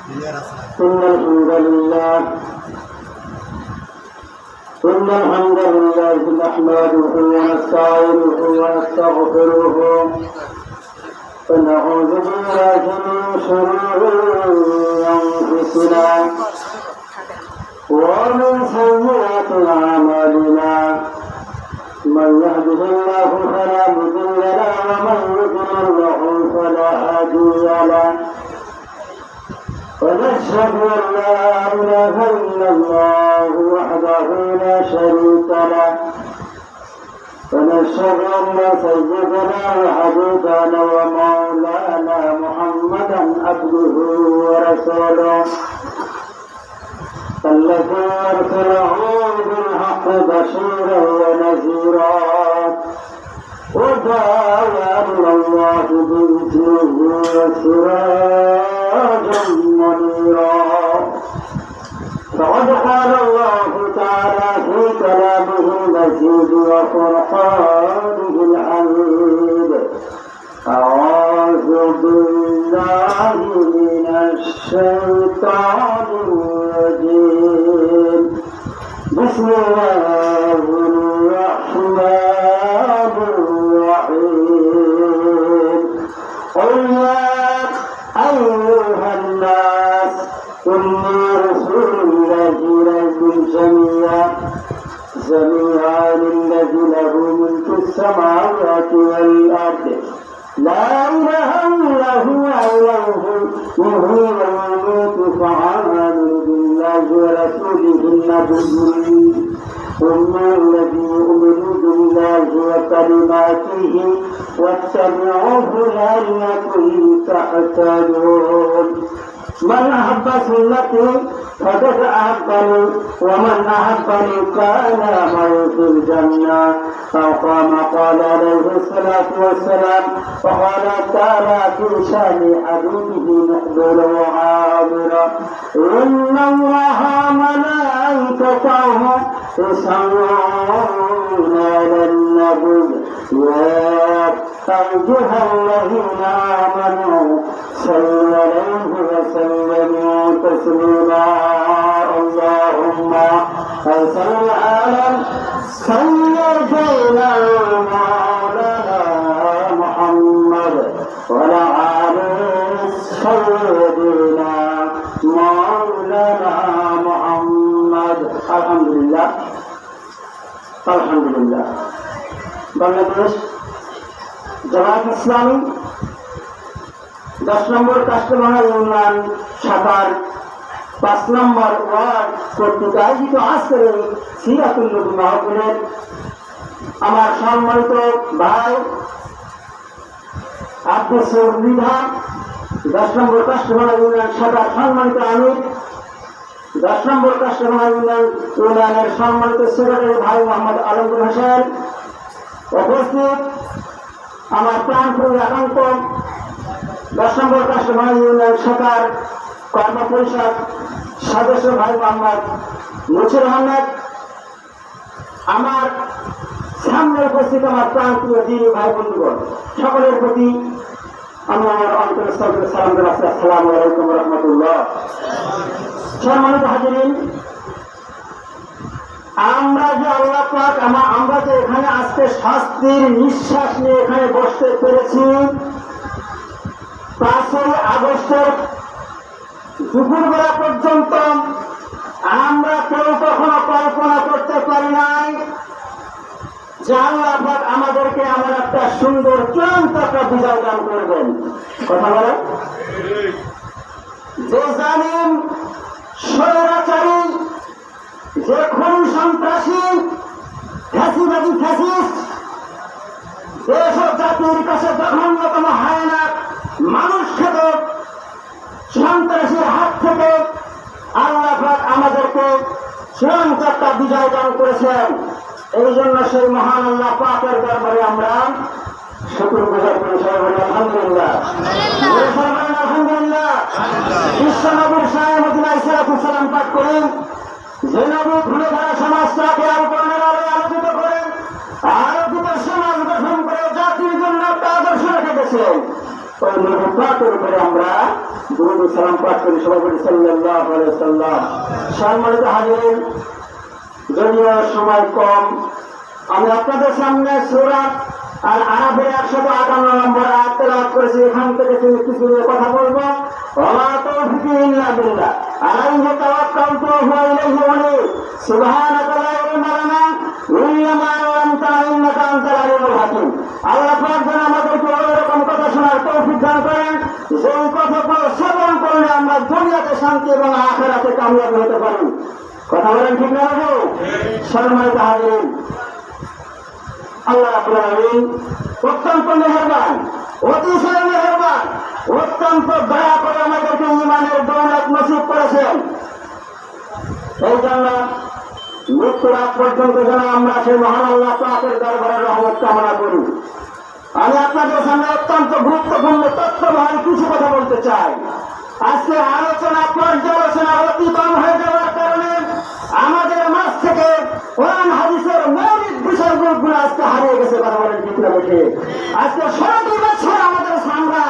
إن الحمد لله نحمده ونستعينه ونستغفره ونعوذ بالله من شرور أنفسنا ومن سيئات أعمالنا من يهده الله فلا مضل له ومن يضلل فلا هادي له ونشهد أن لا إله إلا الله وحده لا شريك له ونشهد أن سيدنا وحبيبنا ومولانا محمدا عبده ورسوله الذي أرسله بالحق بشيرا ونذيرا وداعيا إلى الله بإذنه وسراجا منيرا فقد قال الله تعالى في كلامه المجيد وفرقانه الحميد أعوذ بالله من الشيطان الرجيم بسم الله الرحمن الرحيم قل يا أيها الناس إني رسول الله إليكم جميعا الذي له ملك السماوات والأرض لا إله إلا هو إليه يحيي ويميت فآمنوا بالله ورسوله النبي الذي يؤمن بالله وكلماته واتبعوه لعلكم تهتدون من أحب سنتي فقد أحبني ومن أحبني كان معي في الجنة أو كما قال عليه الصلاة والسلام وقال تعالى في شأن حبيبه محضر وعابر إن الله ملائكته يصلون على النبي يا أيها الذين آمنوا صلوا عليه وسلموا تسليما اللهم صل على سيدنا مولانا محمد وعلى آل سيدنا مولانا محمد الحمد لله বাংলাদেশ জামায়াত ইসলামী 10 নম্বর customer union শাখার 5 নম্বর word কর্তৃক আয়োজিত আজকের এই সিরাতুল নবী মাহফিলের আমার সম্মানিত ভাই আব্দুল সৌদ বিধান 10 নম্বর কাস্টমার ইউনিয়ন শাখার সম্মানিত আমির 10 নম্বর কাস্টমার ইউনিয়নের সম্মানিত সেক্রেটারি ভাই মোহাম্মদ আলমগীর হোসেন উপস্থিত আমার প্রাণপ্রিয় একান্ত 10 নম্বর কাস্টমার ইউনিয়ন শাখার কর্মপরিষদ সদস্য ভাই মোহাম্মদ মুছির আহমেদ আমার সামনে উপস্থিত আমার প্রাণপ্রিয় দিনী ভাই বন্ধুগণ সকলের প্রতি আমি আমার অন্তরস্থল সালাম জানাচ্ছি আসসালামু আলাইকুম ওয়া রাহমাতুল্লাহ। সম্মানিত হাজিরিন, আমরা যে আল্লাহ পাক আমরা যে এখানে আজকে শাস্তির নিঃশ্বাস নিয়ে এখানে বসতে পেরেছি 5ই আগস্টের দুপুরবেলা পর্যন্ত আমরা কেউ কখনো কল্পনা করতে পারি নাই যে আল্লাহ পাক আমাদেরকে এমন একটা সুন্দর চূড়ান্ত একটা বিজয় দান করবেন। কথা বলে যে জালিম স্বৈরাচারী যে খুন সন্ত্রাসী ফ্যাসিবাদী ফ্যাসিস্ট দেশ ও জাতির কাছে জঘন্যতম হায়না মানুষ খেত সন্ত্রাসীর হাত থেকে আল্লাহ পাক আমাদেরকে চূড়ান্ত একটা বিজয় দান করেছেন। এই জন্য সেই মহান আল্লাহ পাকের দরবারে আমরা শুকরগুজার করি। সবাই আলহামদুলিল্লাহ আলহামদুলিল্লাহ। বিশ্বনবীর শাহে মদিনা ইসলাম পাঠ করেন যে নবী ঘুরে ধরা সমাজটাকে আলোচনার আলোচিত করেন আলোচিত সমাজ গঠন করে জাতির জন্য একটা আদর্শ রেখে গেছেন। ওই নবী পাকের উপরে আমরা দুরূদ ও সালাম পাঠ করি। সবাই বলি সাল্লাল্লাহু আলাইহি ওয়াসাল্লাম। সম্মানিত হাজিরিন, যদিও সময় কম, আমি আপনাদের সামনে সূরা আর আরাফের 158 নম্বর আয়াত তেলাওয়াত করেছি। এখান থেকে কিছু কথা বলবো। ওয়া তাওফিকি ইল্লা বিল্লাহ আলাইহি তাওয়াক্কালতু ওয়া হুয়া ইলাইহি উনীব সুবহানাকা লা ইলমা লানা ইল্লা মা 'আল্লামতানা ইন্নাকা আনতাল আলিমুল হাকিম। আল্লাহ পাক যেন আমাদেরকে এরকম কথা শোনার তৌফিক দান করেন, যে কথা শ্রবণ করলে আমরা দুনিয়াতে শান্তি এবং আখিরাতে কামিয়াবি হতে পারি। কথা বলেন ঠিক না? সম্মানিত হাজিরিন, আল্লাহ রাব্বুল আলামিন অত্যন্ত মেহেরবান, অতিশয় মেহেরবান, অত্যন্ত দয়া করে আমাদেরকে ঈমানের দৌলত নসিব করেছেন। এই জন্য মৃত্যুর আগ পর্যন্ত যেন আমরা সেই মহান আল্লাহ পাকের দরবারে রহমত কামনা করি। আমি আপনাদের সামনে অত্যন্ত গুরুত্বপূর্ণ তথ্যবহ কিছু কথা বলতে চাই। আজকে আলোচনা পর্যালোচনা অতিক্রম হয়ে যাওয়ার কারণে আমাদের মাঝ থেকে কোরআন হাদিসের মৌলিক বিষয়গুলো আজকে হারিয়ে গেছে। কথা বলেন ঠিক না? দেখে আজকে 16 বছর আমাদের সামনে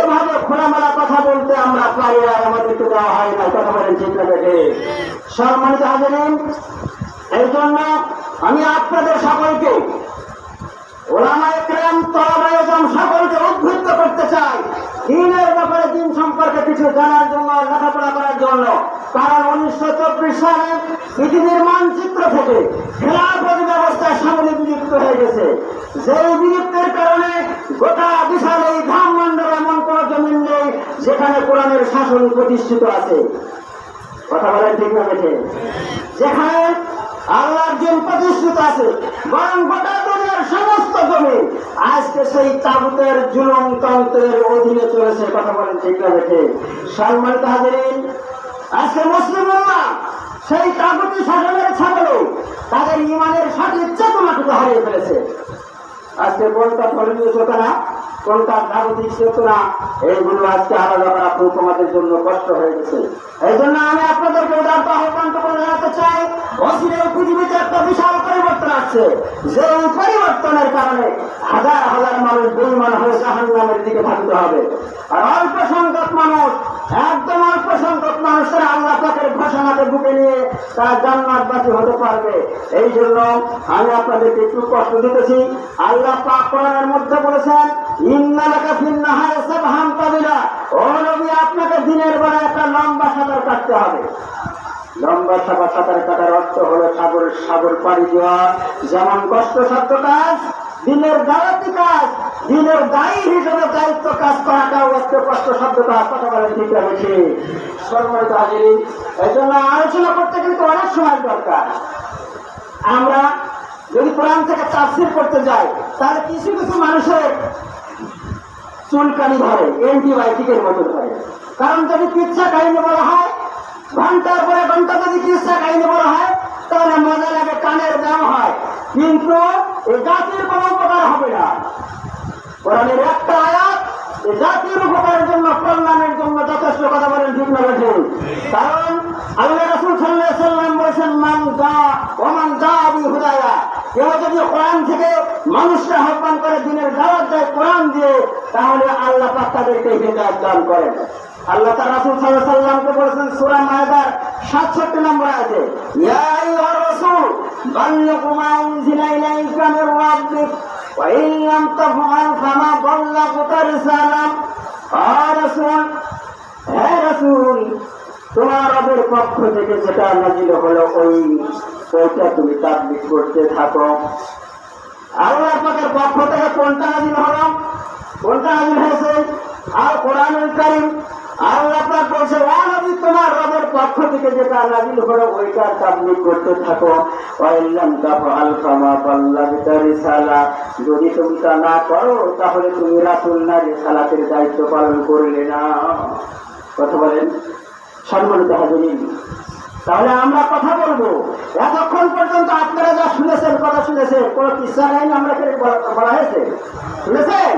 এভাবে খোলামেলা কথা বলতে আমরা পারি না, আমাদেরকে দেওয়া হয় না। কথা বলেন ঠিক না? দেখে সম্মানিত হাজিরিন, এই জন্য আমি আপনাদের সকলকে, ওলামায়ে কেরাম, তলাবায়ে ইলম সকলকে উদ্বুদ্ধ করতে চাই দ্বীনের ব্যাপারে, দ্বীন সম্পর্কে কিছু জানার জন্য, লেখাপড়া করার জন্য। কারণ 1924 সালে পৃথিবীর মানচিত্র থেকে খেলাফত ব্যবস্থার সামনে বিলুপ্ত হয়ে গেছে। যেই বিলুপ্তের কারণে গোটা বিশাল এই ধামমন্ডল এমন কোন জমিন নেই যেখানে কোরআনের শাসন প্রতিষ্ঠিত আছে। কথা বলেন ঠিক না? দেখে যেখানে আল্লাহর দিন প্রতিষ্ঠিত আছে, বরং গোটা দুনিয়ার সমস্ত জমি আজকে সেই তাগুতের জুলুম তন্ত্রের অধীনে চলেছে। কথা বলেন ঠিক না? দেখে সম্মানিত হাজিরিন, আজকে মুসলিম উম্মাহ সেই তাগুতি শাসনের ছাগলে তাদের ঈমানের সঠিক চেতনাটুকু হারিয়ে ফেলেছে। আজকে কোনটা ধর্মীয় চেতনা, কোনটা জাগতিক চেতনা, এইগুলো আজকে আলাদা করা খুব আমাদের জন্য কষ্ট হয়ে গেছে। এই জন্য আমি আপনাদেরকে উদারত আহ্বান করে জানাতে চাই, অচিরেই পৃথিবীতে একটা বিশাল পরিবর্তন আসছে। যে পরিবর্তনের কারণে হাজার হাজার মানুষ বেঈমান হয়ে জাহান্নামের দিকে ধাবিত হবে। আর অল্প সংখ্যক মানুষ, একদম অল্প সংখ্যক মানুষের আল্লাহ পাকের ঘোষণাকে বুকে নিয়ে তারা জান্নাতবাসী হতে পারবে। এই জন্য আমি আপনাদেরকে একটু কষ্ট দিতেছি। আল্লাহ পাক কোরআনের মধ্যে বলেছেন, ইন্না লাকা ফিন নাহারি সাবহান তাবিলা, ও নবী, আপনাকে দিনের বেলা একটা লম্বা সাঁতার কাটতে হবে। লম্বা সাঁতার কাটার অর্থ হলো সাগর পাড়ি দেওয়া। যেমন কষ্টসাধ্য কাজ, দিনের দাওয়াতি কাজ, দিনের দায়ী হিসেবে দায়িত্ব কাজ করাটাও একটা কষ্টসাধ্য কাজ। কথা বলেন ঠিক আছে? সম্মানিত হাজিরিন, এই জন্য আলোচনা করতে কিন্তু অনেক সময় দরকার। আমরা যদি কোরআন থেকে তাফসীর করতে যাই, তাহলে কিছু কিছু মানুষের চুলকানি ধরে, অ্যান্টিবায়োটিকের মতো ধরে। কারণ যদি কিচ্ছা কাহিনী বলা হয়, ঘন্টার পরে ঘন্টা যদি কিচ্ছা কাহিনী বলা হয়, তাহলে মজা লাগে, কানের দাম হয়, কিন্তু এই জাতির কোনো উপকার হবে না। কোরআনের একটা আয়াত এই জাতির উপকারের জন্য, কল্যাণের জন্য যথেষ্ট। কথা বলেন ঠিক না? কারণ আল্লাহ রাসূল সাল্লাল্লাহু আলাইহি ওয়াসাল্লাম বলেছেন, মান জা বিহুদায়া, কেউ যদি কোরআন থেকে মানুষকে আহ্বান করে, দিনের দাওয়াত দেয় কোরআন দিয়ে, তাহলে আল্লাহ পাক তাদেরকে হিদায়াত দান করেন। আল্লাহ তাআলা রাসূল সাল্লাল্লাহু আলাইহি ওয়াসাল্লামকে বলেছেন সূরা মায়দার 67 নম্বর আয়াতে, ইয়া আইয়ুহার রাসূল বাল্লিগ মা উনজিলা ইলাইকা মির রাব্বিক ওয়া ইন লাম তাফআল ফামা বাল্লাগতা রিসালাত। রাসূল, হে রাসূল, তোমার রবের পক্ষ থেকে যেটা নাযিল হলো ওইটা তুমি তাবলীগ করতে থাকো। আল্লাহ পাকের পক্ষ থেকে কোনটা নাযিল হলো, কোনটা নাযিল হয়েছে? আর কোরআনুল কারীম। আল্লাহ পাক বলছে, ও নবী, তোমার রবের পক্ষ থেকে যেটা নাযিল হলো ওইটা তাবলীগ করতে থাকো। ওয়া ইল্লাম তাফআল ফামা বাল্লাগতা রিসালাত, যদি তুমি তা না করো তাহলে তুমি রাসূল না, রিসালাতের দায়িত্ব পালন করলে না। কথা বলেন সম্মানিত হাজিরিন, তাহলে আমরা কথা বলবো। এতক্ষণ পর্যন্ত আপনারা যা শুনেছেন, কথা শুনেছেন, কোন কিসসা কাহিনী আমরা বলা হয়েছে? শুনেছেন?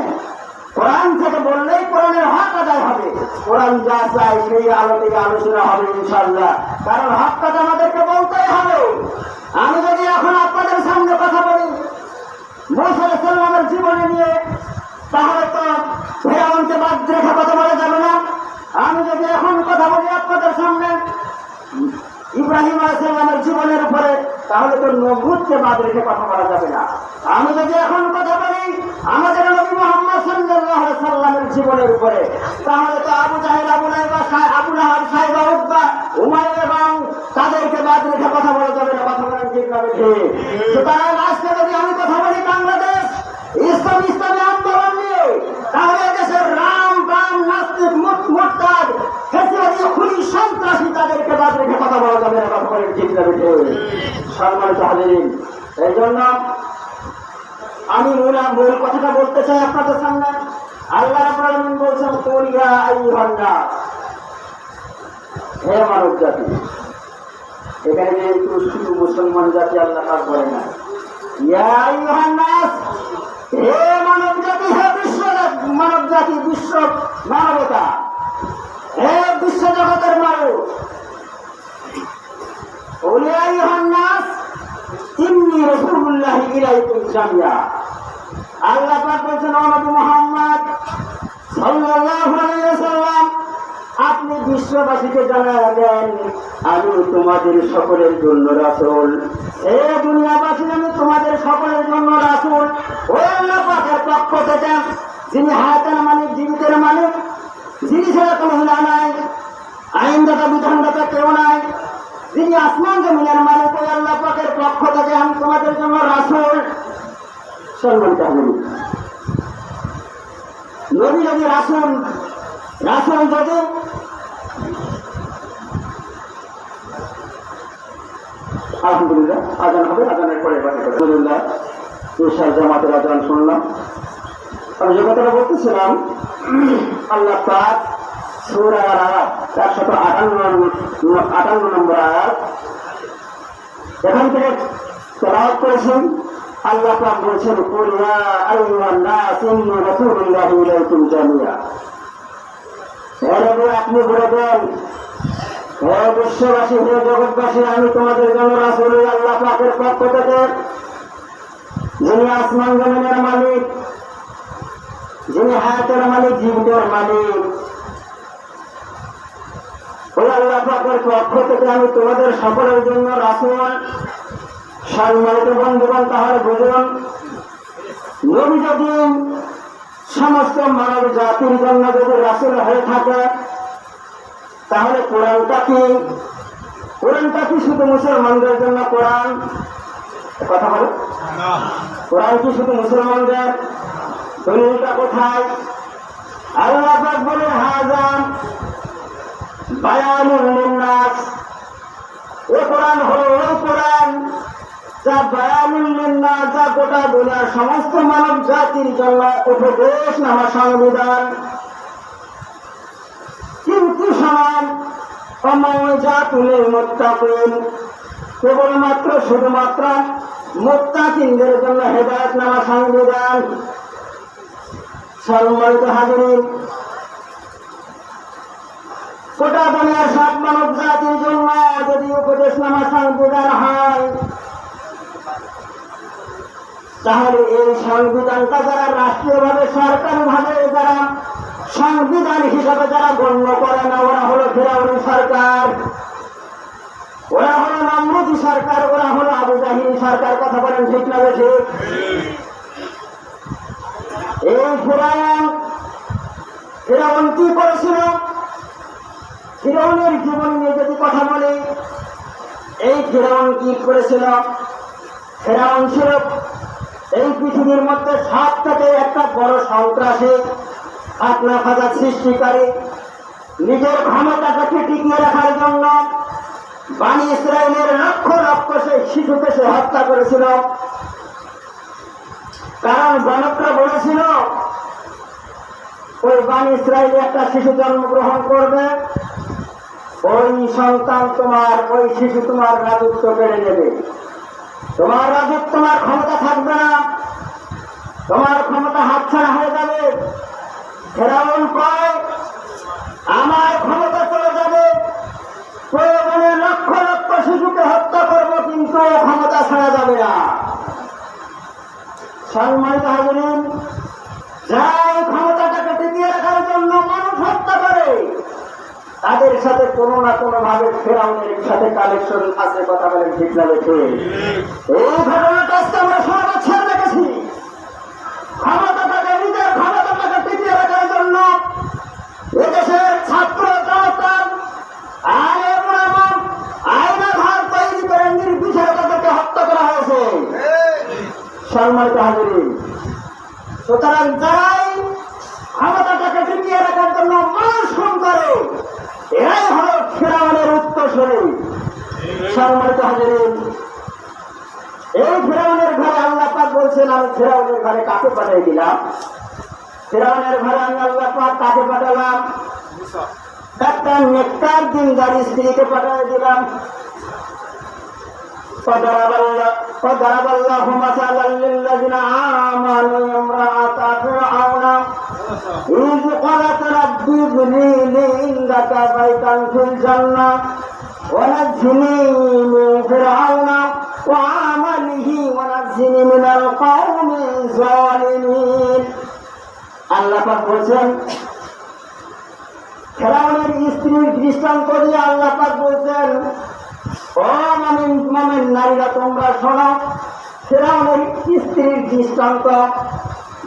কোরআন থেকে বললেই কোরআনের হক আদায় হবে। কোরআন যা চাই সেই আলো থেকে আলোচনা হবে ইনশাআল্লাহ। কারণ হক কথা আমাদেরকে বলতেই হবে। আমি যদি এখন আপনাদের সামনে কথা বলি মুসা আলাইহিস সালামের জীবনী নিয়ে, তাহলে তো ফেরাউনকে বাদ রেখে কথা বলা যাবে না। আমি যদি এখন কথা বলি আপনাদের সামনে ইব্রাহিম আলাইহিস সালামের জীবনের উপরে, তাহলে তো নবুয়তকে বাদ রেখে কথা বলা যাবে না। আমি যদি এখন কথা বলি আমাদের নবী মুহাম্মদ সাল্লাল্লাহু আলাইহি সাল্লামের জীবনের উপরে, তাহলে তো আবু জাহেল, আবু লাহাব, সাইবা, উতবা, উমাইয়া এবং তাদেরকে বাদ রেখে কথা বলা যাবে না। কথা বলেন ঠিক না ঠিক? সুতরাং আজকে যদি আমি কথা বলি বাংলাদেশ ইসলামী আন্দোলন নিয়ে, তাহলে দেশের রাম বাম নাস্তিক মুরতাদ ফ্যাসিবাদী খুনি সন্ত্রাসী তাদেরকে বাদ রেখে কথা বলা যাবে না। কথা বলেন ঠিক না ঠিক? সম্মানিত হাজিরিন, এই জন্য আমি মূল কথাটা বলতে চাই আপনাদের সামনে। আল্লাহ রাব্বুল আলামিন বলছেন, কুল ইয়া আইয়ুহান নাস, হে মানব জাতি। এখানে কিন্তু শুধু মুসলমান জাতি আল্লাহ পাক বলে না, ইয়া আইয়ুহান নাস, হে মানব জাতি, হে বিশ্ব মানব জাতি, বিশ্ব মানবতা, হে বিশ্ব জগতের মানুষ। কুল ইয়া আইয়ুহান নাস ইন্নী রাসূলুল্লাহি ইলাইকুম জামিয়া। আল্লাহ পাক বলেছেন, ও নবী মুহাম্মদ সাল্লাল্লাহু আলাইহি ওয়াসাল্লাম, আপনি বিশ্ববাসীকে জানায়া দেন আমি তোমাদের সকলের জন্য রাসূল। হে দুনিয়াবাসী, আমি তোমাদের সকলের জন্য রাসূল। ওই আল্লাহ পাকের পক্ষ থেকে, যিনি হায়াতের মালিক, জীবিতের মালিক, যিনি ছাড়া কোনো ইলাহ নাই, আইনদাতা বিধানদাতা কেউ নাই, যিনি আসমান জমিনের মালিক, ওই আল্লাহ পাকের পক্ষ থেকে আমি তোমাদের জন্য রাসূল। সম্মানিত হাজিরিন, নবী যদি রাসূল যদি আলহামদুলিল্লাহ আজান হবে, আজানের পরে আলহামদুলিল্লাহ তুষার জামাতের আজান শুনলাম। আমি যে কথাটা বলতেছিলাম, আল্লাহ পাক সূরা আরাফ 458 নম্বর আয়াত, এখান থেকে তেলাওয়াত করেছেন। আল্লাহ পাক বলছেন, কুল ইয়া আইয়ুহান নাস ইন্নী রাসূলুল্লাহি ইলাইকুম জামিয়া। হে নবী, আপনি বলে দেন, হে বিশ্ববাসী, হে জগৎবাসী, আমি তোমাদের জন্য রাসূল, আল্লাহ পাকের পক্ষ থেকে, যিনি আসমান জমিনের মালিক, যিনি হায়াতের মালিক, জীবিতের মালিক, ওই আল্লাহ পাকের পক্ষ থেকে আমি তোমাদের সকলের জন্য রাসূল। সম্মানিত বন্ধুগণ, তাহলে বুঝুন, নবী যদি সমস্ত মানব জাতির জন্য যদি রাসূল হয়ে থাকে, তাহলে কোরআনটা কি শুধু মুসলমানদের জন্য? কোরআন কথা বলে, কোরআন কি শুধু মুসলমানদের? দলিলটা কোথায়? আল্লাহ পাক বলে, হাযা বায়ানুল লিন্নাস। এ কোরআন হলো ওই কোরআন যা বায়ানুল লিন্নাস, যা গোটা দুনিয়ার সমস্ত মানব জাতির জন্য উপদেশ নামা সংবিধান। কিন্তু সমান কেবলমাত্র শুধুমাত্র মুত্তাকিনদের জন্য হেদায়েত নামা সংবিধান। সম্মানিত হাজিরিন, গোটা দুনিয়ার সব মানব জাতির জন্য যদি উপদেশ নামা সংবিধান হয়, তাহলে এই সংবিধানটা যারা রাষ্ট্রীয়ভাবে, সরকারিভাবে যারা সংবিধান হিসাবে যারা গণ্য করে না, ওরা হলো ফিরআউনি সরকার, ওরা হলো নমরুদি সরকার, ওরা হলো আবু জাহিল সরকার। কথা বলেন ঠিক না ঠিক? এই ফিরআউন কি করেছিল? ফিরআউনের জীবন নিয়ে যদি কথা বলি, এই ফিরআউন কি করেছিল? ফিরআউন ছিল এই পৃথিবীর মধ্যে সব থেকে একটা বড় সন্ত্রাসী, ফাতনা ফাসাদ সৃষ্টিকারী। নিজের ক্ষমতাটাকে টিকিয়ে রাখার জন্য বনী ইসরাইলের লক্ষ লক্ষ সেই শিশুকে সে হত্যা করেছিল। কারণ জনকরা বলেছিল, ওই বনী ইসরাইলে একটা শিশু জন্মগ্রহণ করবে, ওই সন্তান তোমার, ওই শিশু তোমার রাজত্ব কেড়ে নেবে, তোমার রাজত্ব, তোমার ক্ষমতা থাকবে না, তোমার ক্ষমতা হাতছাড়া হয়ে যাবে। ফিরআউন কয়, আমার ক্ষমতা চলে যাবে, প্রয়োজনে লক্ষ লক্ষ শিশুকে হত্যা করবো, কিন্তু ক্ষমতা ছাড়া যাবে না। সম্মানিত হাজিরিন, যাই ক্ষমতাটাকে টিকিয়ে এর সাথে কোনো না কোনো ভাবে ফেরাউনের সাথে কানেকশন আছে, কথা বলেন ঠিক না বেঠে? এই ঘটনাটা আজকে আমরা 16 বছর দেখেছি। ক্ষমতাটাকে নিজের ক্ষমতাটাকে টিকিয়ে রাখার জন্য এদেশের ছাত্র জনতা আইনাধার তৈরি করে নির্বিচারে তাদেরকে হত্যা করা হয়েছে। সম্মানিত হাজিরিন, সুতরাং যারাই ক্ষমতাটাকে টিকিয়ে রাখার জন্য মানুষ খুন করে, এরাই হল ফেরাউনের উত্তরসূরি। সম্মানিত হাজিরিন, এই ফেরাউনের ঘরে আল্লাহ পাক বলছেন, আমি ফেরাউনের ঘরে কাকে পাঠিয়ে দিলাম? ফেরাউনের ঘরে আমি আল্লাহ পাক কাকে পাঠালাম? একটা নেককার দিনদার স্ত্রীকে পাঠিয়ে দিলাম। فضرب الله مثلا للذين آمنوا امرأة فرعون إذ قالت رب ابن لي عندك بيتا في الجنة ونجني من فرعون وعمله ونجني من القوم الظالمين। আল্লাহ পাক বলেন, ফেরাউনের স্ত্রীর দৃষ্টান্ত দিয়ে আল্লাহ পাক বলছেন, ও মুমিন নারীরা তোমরা শোনো, ফেরাউনের স্ত্রীর দৃষ্টান্ত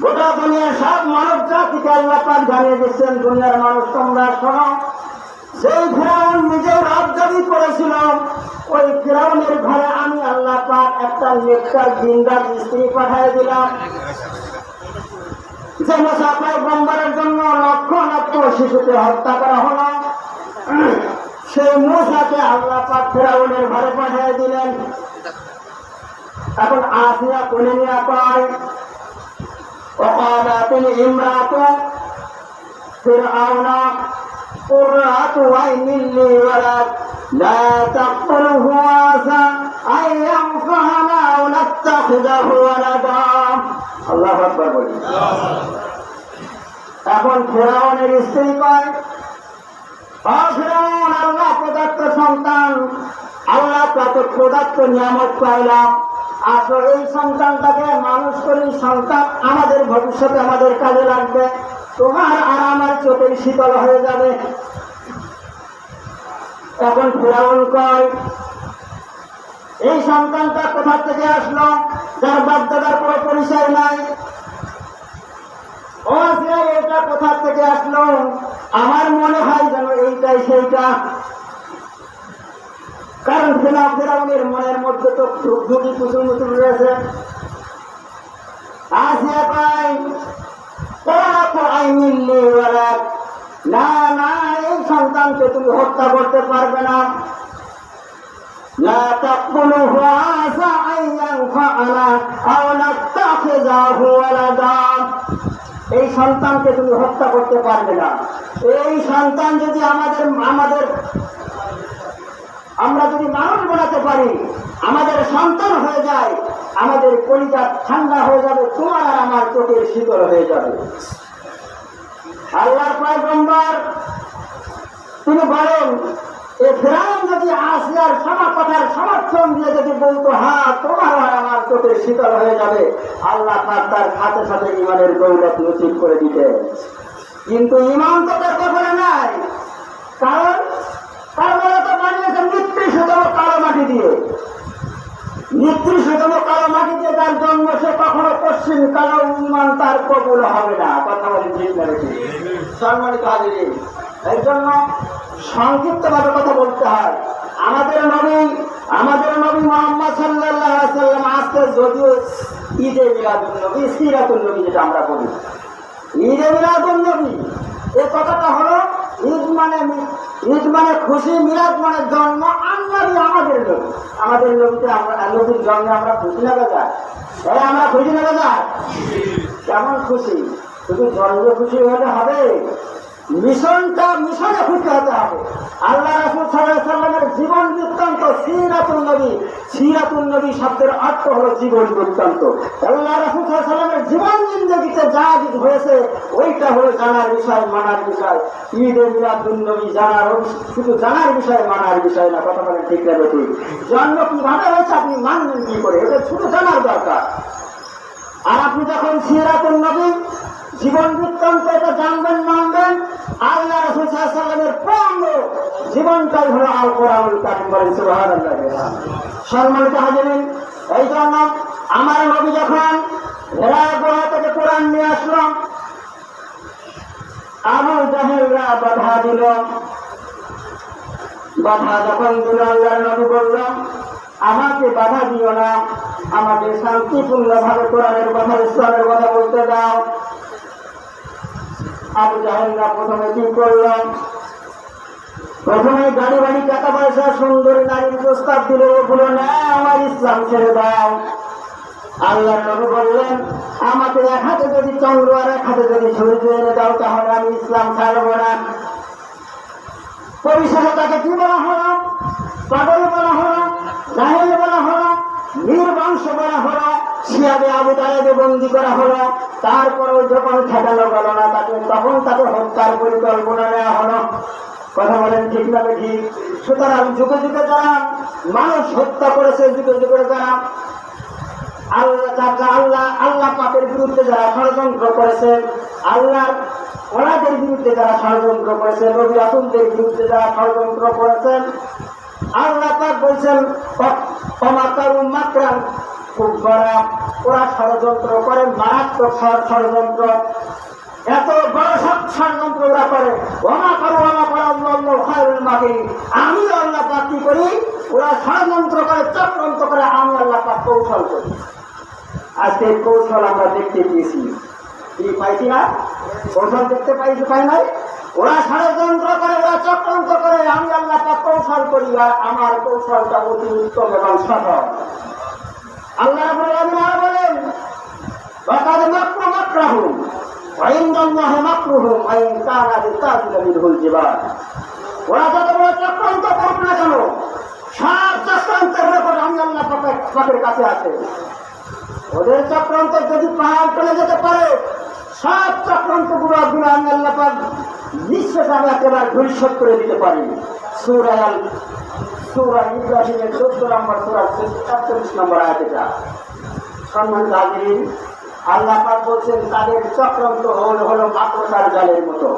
গোটা দুনিয়ার সব মানব জাতিকে আল্লাহ পাক জানিয়ে দিচ্ছেন, দুনিয়ার মানুষ তোমরা শোনো। সেই ফেরাউন নিজেও রাজধানী করেছিল, ওই ফেরাউনের ঘরে আমি আল্লাহ পাক একটা নেককার দিনদার স্ত্রী পাঠিয়ে দিলাম। যে মুসা পয়গম্বরের জন্য লক্ষ লক্ষ শিশুকে হত্যা করা হলো, সেই মুসাকে আল্লাহ পাক ফেরাউনের ঘরে পাঠিয়ে দিলেন। এখন আসিয়া কোলে নিয়ে পায় ওকালাতিল ইমরাতু ফিরআউনা কুররাতু আইনিন লি ওয়ালাদ লা তাকতুলহু আসা আন ইয়ানফা'না আও নাত্তাখিযাহু ওয়ালাদা। আল্লাহু আকবার বলি। এখন ফেরাউনের স্ত্রী কয়, ফেরাউন আল্লাহ প্রদত্ত সন্তান, আল্লাহ প্রদত্ত নিয়ামত পাইলাম, আসো এই সন্তানটাকে মানুষ করি, সন্তান আমাদের ভবিষ্যতে আমাদের কাজে লাগবে, তোমার আর আমার চোখের শীতল হয়ে যাবে। এখন ফেরাউন কয়, এই সন্তানটা কোথা থেকে আসলো, যার বাপ-দাদার কোনো পরিচয় নাই? ও এটা কোথা থেকে আসলো? আমার মনে হয় যেন এইটাই সেইটা, কারণ ফেরাউনের মনের মধ্যে তো দুটি পুতুল মুতুল রয়েছে। আসিয়া পাই না না, এই সন্তানকে তুমি হত্যা করতে পারবে না। لا تقتلوه عسى أن ينفعنا أو نتخذه ولدا। এই সন্তানকে তুমি হত্যা করতে পারবে না। এই সন্তান যদি আমরা যদি মানুষ বানাতে পারি, আমাদের সন্তান হয়ে যায়, আমাদের কলিজা ঠান্ডা হয়ে যাবে, তোমার আর আমার চোখের শীতল হয়ে যাবে। আল্লাহর পয়গম্বর তিনি বলেন, এই ফেরাউন যদি আসিয়ার কথার সমর্থন দিয়ে যদি বলতো, হ্যাঁ তোমার আর আমার চোখের শীতল হয়ে যাবে, আল্লাহ তার সাথে সাথে ইমানের দৌলত নসিব করে দিতেন। কিন্তু ইমান তো তার কখনো নাই, কারণ তারপরে তো বানিয়েছে নিকৃষ্টতম কালো মাটি দিয়ে। নিকৃষ্টতম কালো মাটি দিয়ে তার জন্ম, সে কখনো পশ্চিম কালো ইমান তার কবুল হবে না। কথা বলি ঠিক না বেশি? সম্মানিত হাজিরিন, এর জন্য সংক্ষিপ্ত ভাবে কথা বলতে হয়। আমাদের নবী মুহাম্মদ সাল্লাল্লাহু আলাইহি সাল্লাম আজকে যদিও ঈদে মিলাদুন নবী, সিরাতুন নবী যেটা আমরা বলি, ঈদে মিলাদুন নবী, এই কথাটা হলো ঈদ মানে খুশি, মিলাদ মানে জন্ম। আমাদের নবীতে নবীর জন্মে আমরা খুশি না বেজা? আমরা খুশি না বেজা? কেমন খুশি? শুধু জন্মে খুশি হলে হবে? মিশনে খুশি হতে হবে। আল্লাহ রাসূল সাল্লাল্লাহু আলাইহি সাল্লামের জীবন বৃত্তান্ত সিরাতুন নবী। সিরাতুন নবী শব্দের অর্থ হলো জীবন বৃত্তান্ত। আল্লাহ রাসূল সাল্লাল্লাহু আলাইহি সাল্লামের জীবন জিন্দেগিতে যা কিছু হয়েছে ওইটা হলো জানার বিষয়, মানার বিষয়। ঈদে মিলাদুন নবী শুধু জানার বিষয়, মানার বিষয় না। কথা বলেন ঠিক না ঠিক? জন্ম কিভাবে হয়েছে আপনি মানবেন কি করে, এটা শুধু জানার দরকার। আর আপনি যখন সিরাতুন নবী জীবন বৃত্তান্ত এটা জানবেন মানবেন। আল্লাহ রাসূল সাল্লাল্লাহু আলাইহি ওয়াসাল্লামের পূর্ণ জীবনটাই হলো আল কোরআনুল কারীম। বলেন সুবহানাল্লাহ। সম্মানিত হাজিরিন, এই জন্য আমার নবী যখন হেরা গুহা থেকে কোরআন নিয়ে আসলো, আবু জাহেলরা বাধা দিল। বাধা যখন দিল, আল্লাহর নবী বলল, আমাকে বাধা দিও না, আমাকে শান্তিপূর্ণ ভাবে কোরআনের কথা ইসলামের কথা বলতে দাও। আবু জাহেলরা প্রথমে কি করল? প্রথমে গাড়ি বাড়ি টাকা পয়সা সুন্দরী নারীর প্রস্তাব দিল, বলো না আমার ইসলাম ছেড়ে দাও। আল্লাহর নবী বললেন, আমাকে এক হাতে যদি চন্দ্র আর এক হাতে যদি ছুরি এনে দাও তাহলে আমি ইসলাম ছাড়বো না। পরিশেষে তাকে কি বলা হলো? পাগল বলা হলো, জাহেল বলা হলো, নির্বংশ বলা হলো, সিয়াবে আবু তালেবে বন্দী করা হলো। তারপরেও যখন ঠেকানো গেল না তাকে, তখন তাকে হত্যার পরিকল্পনা নেওয়া হলো। কথা বলেন ঠিক না ঠিক? সুতরাং যুগে যুগে যারা মানুষ হত্যা করেছে, যুগে যুগে যারা আল্লাহ পাকের বিরুদ্ধে যারা ষড়যন্ত্র করেছে, আল্লাহর ওলাদের বিরুদ্ধে যারা ষড়যন্ত্র করেছে, নবী রাসূলদের বিরুদ্ধে যারা ষড়যন্ত্র করেছেন, আল্লাহ পাক বলছেন অমাকারু মাকরান কুব্বারা, ওরা ষড়যন্ত্র করে মারাত্মক ষড়যন্ত্র। এত বড় সব ষড়যন্ত্র ওরা করে। আমি আল্লাহ পাক কি করি? ওরা ষড়যন্ত্র করে, চক্রান্ত করে, আমি আল্লাহ পাক কৌশল করি। আজকে কৌশল আমরা দেখতে পেয়েছি, কি পাইছি না? কৌশল দেখতে পাই নাই? ওরা ষড়যন্ত্র করে, ওরা চক্রান্ত করে, আমি আল্লাহ পাক কৌশল করি, আর আমার কৌশলটা অতি উত্তম এবং সফল। আল্লাহ বলেন, ওরা যত বড় চক্রান্ত করুক না কেন, সব চক্রান্তের রেকর্ড আমি আল্লাহ পাকের কাছে আছে। ওদের চক্রান্ত যদি পাহাড় চলে যেতে পারে, সব চক্রান্ত গুলো আমি আল্লাহ পাক নিঃশেষ আমি একেবারে ধূলিসাৎ করে দিতে পারি। সূরা ইব্রাহিমের 14 নম্বর সূরা 47 নম্বর আয়াত এটা। সম্মানিত হাজিরিন, আল্লাহ পাক বলছেন তাদের চক্রান্ত হলো মাকড়সার জালের মতো।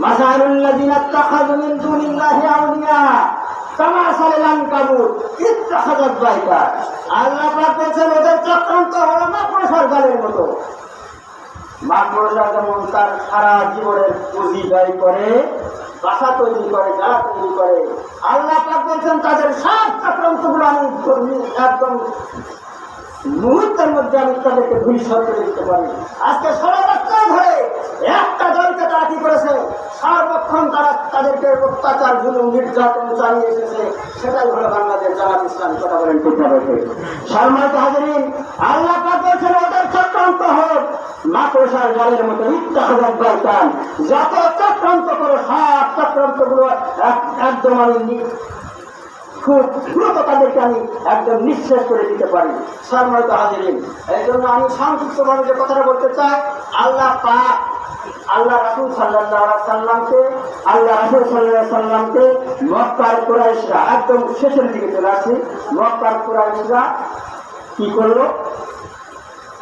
মাসালুল্লাযিনা ইত্তাখাযু মিন দুনিল্লাহি আউলিয়া কামাসালিল আনকাবুত ইত্তাখাযাত বাইতা। আল্লাহ পাক বলছেন ওদের চক্রান্ত হলো মাকড়সার জালের মতো। মাকড়সা যেমন তার সারা জীবনের পুঁজি ব্যয় করে, বাসা তৈরি করে, জালা তৈরি করে, আল্লাহ পাক বলছেন তাদের সব চক্রান্তগুলো আমি একদম মুহূর্তের মধ্যে আমি তাদেরকে ধূলিসাৎ করে দিতে পারি। আজকে 16 বছর ধরে একটা দলকে তারা কি করেছে? সর্বক্ষণ তারা তাদেরকে অত্যাচার, জুলুম, নির্যাতন চালিয়ে এসেছে। সেটাই হলো বাংলাদেশ জামাত ইসলামী। কথা বলেন ঠিক না? সম্মানিত হাজিরিন, আল্লাহ পাক বলছেন ওদের চক্রান্ত হোক মাকড়সার জালের মতো। ইত্তাখাযাত বাইতান, যত চক্রান্ত করো সব চক্রান্তগুলো একদম আমি খুব দ্রুত তাদেরকে আমি একদম নিঃশেষ করে দিতে পারি। সম্মানিত হাজিরিন, এই জন্য আমি সংক্ষিপ্তভাবে যে কথাটা বলতে চাই, আল্লাহ পাক আল্লাহ রাসূল সাল্লাল্লাহু আলাইহি সাল্লামকে মক্কার কুরাইশরা, একদম শেষের দিকে চলে আসি, মক্কার কুরাইশরা কি করলো?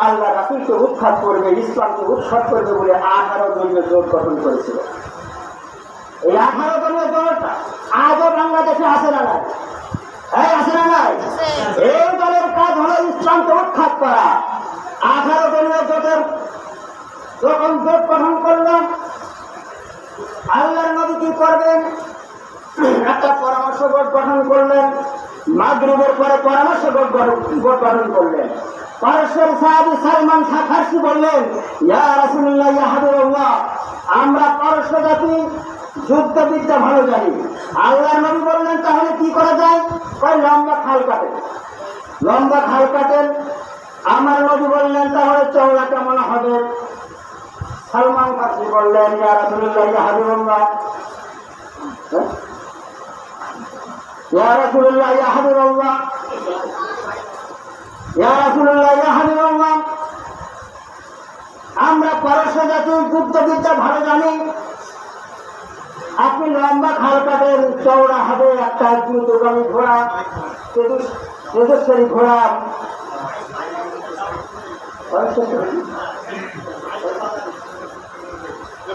আল্লাহ রাসূলকে উৎখাত করবে, ইসলামকে উৎখাত করবে বলে 18 দলীয় জোট গঠন করেছিল। এই 18 দলীয় জোট আজও বাংলাদেশে আছে না নাই? আছে না নাই? এই দলের কাজ হলো ইসলামকে উৎখাত করা। 18 দলীয় জোটের যখন জোট গঠন করলাম, আল্লাহর নবী কি করবেন? একটা পরামর্শ বোর্ড গঠন করলেন। মাগরিবের পরে পরামর্শ বোর্ড গঠন করলেন। পারস্যের সাহাবী সালমান ফারসি বললেন, ইয়া রাসূলুল্লাহ, ইয়া হাবিবাল্লাহ, আমরা পারস্য জাতি যুদ্ধবিদ্যা ভালো জানি। আল্লাহর নবী বললেন তাহলে কি করা যায়? লম্বা খাল কাটেন। লম্বা খাল কাটেন। আমার নবী বললেন তাহলে চওড়া কেমন হবে? সালমান ফারসি বললেন, ইয়া রাসূলুল্লাহ, ইয়া হাবিবাল্লাহ, ইয়া রাসূলুল্লাহ, ইয়া হাবিবাল্লাহ, ইয়া রাসূলুল্লাহ, ইয়া হাবিবাল্লাহ, আমরা পারস্য জাতির যুদ্ধবিদ্যা ভালো জানি। আপনি লম্বা খাল কাটেন, চওড়া হবে একটা দ্রুতগামী ঘোড়া, তেজস্বরী ঘোড়া।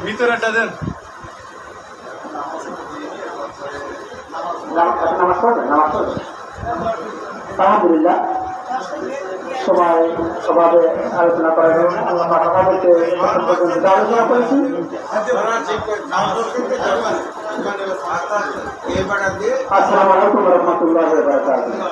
ভিতরেটা দেন। নামাজ পড়বেন? আলহামদুলিল্লাহ, সবাই সভাবে আলোচনা করার জন্য আল্লাহ পাক আমাদেরকে এখন পর্যন্ত আলোচনা করেছি। আসসালামু আলাইকুম ওয়া রাহমাতুল্লাহি ওয়া বারাকাতুহু।